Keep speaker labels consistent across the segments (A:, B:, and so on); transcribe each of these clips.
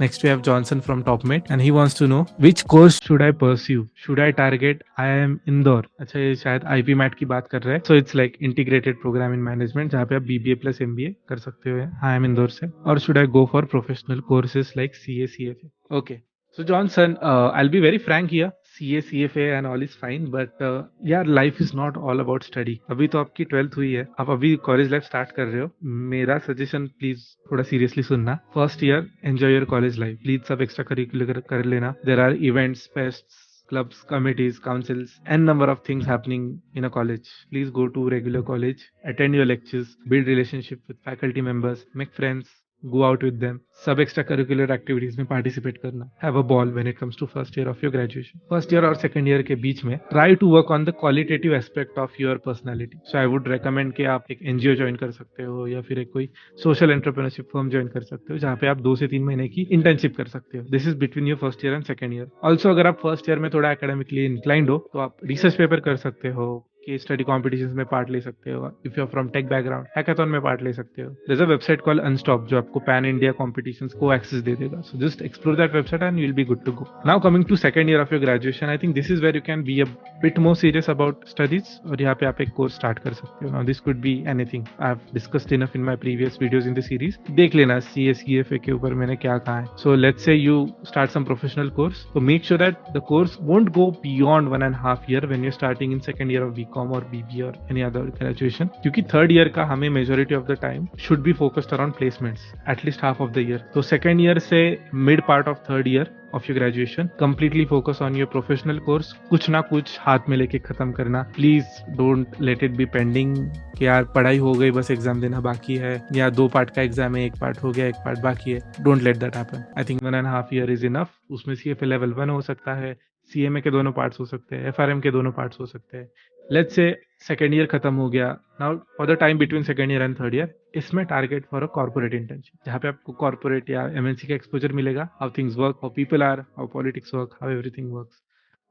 A: Next, we have Johnson from TopMate, and he wants to know which course should I pursue? Should I target IIM Indore? अच्छा, ये शायद IP mat की बात कर रहे हैं. So it's like integrated program in management, जहाँ पे आप BBA plus MBA कर सकते हो IIM Indore से. Or should I go for professional courses like CA, CFA? Okay. So Johnson, I'll be very frank here. CA, CFA and all is fine, but यार life is not all about study. अभी तो आपकी 12th हुई है, आप अभी college life start कर रहे हो. मेरा सजेशन प्लीज थोड़ा सीरियसली सुनना. First year enjoy your college life. Please सब एक्स्ट्रा करिकुलर कर लेना. There are events, fests, clubs, committees, councils, and number of things happening in a college. Please go to regular college, attend your lectures, build relationship with faculty members, make friends, go out with them. सब extra curricular activities में participate करना. Have a ball when it comes to first year of your graduation. First year और second year के बीच में try to work on the qualitative aspect of your personality. So I would recommend कि आप एक NGO join कर सकते हो या फिर एक कोई सोशल एंटरप्रेन्योरशिप फर्म ज्वाइन कर सकते हो जहाँ पे आप 2 से 3 महीने की इंटर्नशिप कर सकते हो. This is between your first year and second year. Also अगर आप फर्स्ट ईयर में थोड़ा एकेडमिकली इंक्लाइंड हो तो आप रिसर्च पेपर कर सकते हो, केस स्टडी कॉम्पिटिशन्स में पार्ट ले सकते हो. If you are from tech background, hackathon में पार्ट ले सकते हो. There is a website called Unstop जो आपको पैन इंडिया कॉम्पिटिशन्स को एक्सेस दे देगा. So just explore that website and you will be good to go. Now coming to second year of your graduation, I think this is where you can be a bit more serious about studies और यहाँ पे आप एक course start कर सकते हो. Now this could be anything. I have discussed enough in my previous videos in the series. देख लेना CA, CFA के ऊपर मैंने क्या कहा है. So let's say you start some professional course, so make sure that the course won't go beyond 1.5 year when you're starting in second year of BCom or BBA or any other graduation. क्योंकि third year का हमें majority of the time should be focused around placements at least half of the year. तो second year से mid part of third year of your graduation completely focus on your professional course. कुछ ना कुछ हाथ में लेके खत्म करना. Please don't let it be pending कि यार पढ़ाई हो गई बस एग्जाम देना बाकी है, या 2 पार्ट का एग्जाम है, 1 पार्ट हो गया 1 पार्ट बाकी है. Don't let that happen. I think 1.5 year is enough. उसमें CFA लेवल 1 हो सकता है, CMA के दोनों पार्ट्स हो सकते हैं, FRM के दोनों पार्ट्स हो सकते हैं. लेट्स से सेकेंड ईयर खत्म हो गया. Now for the time between second year and third year, इसमें target for a corporate internship जहाँ पे आपको कॉर्पोरेट या MNC का एक्सपोजर मिलेगा. How things work, how people are, how politics work, how everything works.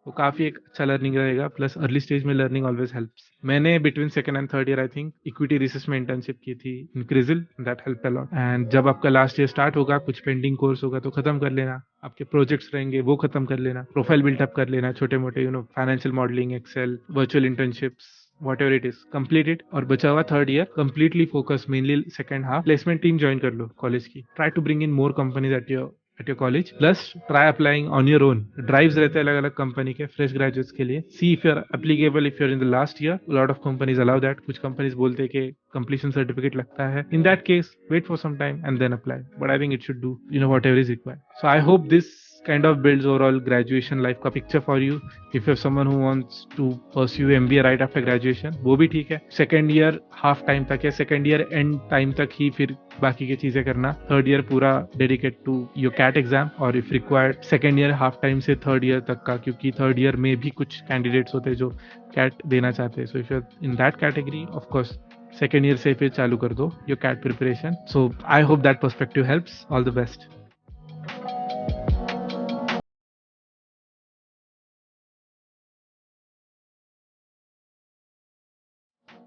A: वो काफी एक अच्छा लर्निंग रहेगा. प्लस अर्ली स्टेज में लर्निंग ऑलवेज हेल्प्स. मैंने between second and third year I think equity research में इंटर्नशिप की थी in क्रिजिल. That help a lot. And जब आपका लास्ट ईयर स्टार्ट होगा, कुछ पेंडिंग कोर्स होगा तो खत्म कर लेना. आपके प्रोजेक्ट्स रहेंगे वो खत्म कर लेना. प्रोफाइल बिल्टअप कर लेना, छोटे मोटे financial modelling, Excel, virtual internships, whatever it is, complete it. और बचा हुआ third year completely focus mainly second half placement team join कर लो कॉलेज की. try to bring in more companies at your college. plus try applying on your own. drives रहते हैं अलग अलग कंपनी के fresh graduates के लिए. see if you're applicable. if you're in the last year, a lot of companies allow that. कुछ companies बोलते हैं कि completion certificate लगता है. in that case wait for some time and then apply. but I think it should do whatever is required. so I hope this kind of builds overall graduation life का picture for you. if you're someone who wants to pursue MBA right after graduation, वो भी ठीक है. Second year half time तक या second year and time तक ही फिर बाकी की चीजें करना. थर्ड ईयर पूरा dedicate to your CAT exam और if required second year half time से थर्ड ईयर तक का, क्योंकि थर्ड ईयर में भी कुछ कैंडिडेट्स होते हैं जो कैट देना चाहते हैं. So if you in that category, of course second year से फिर चालू कर दो your CAT preparation. So I hope that perspective helps. All the best.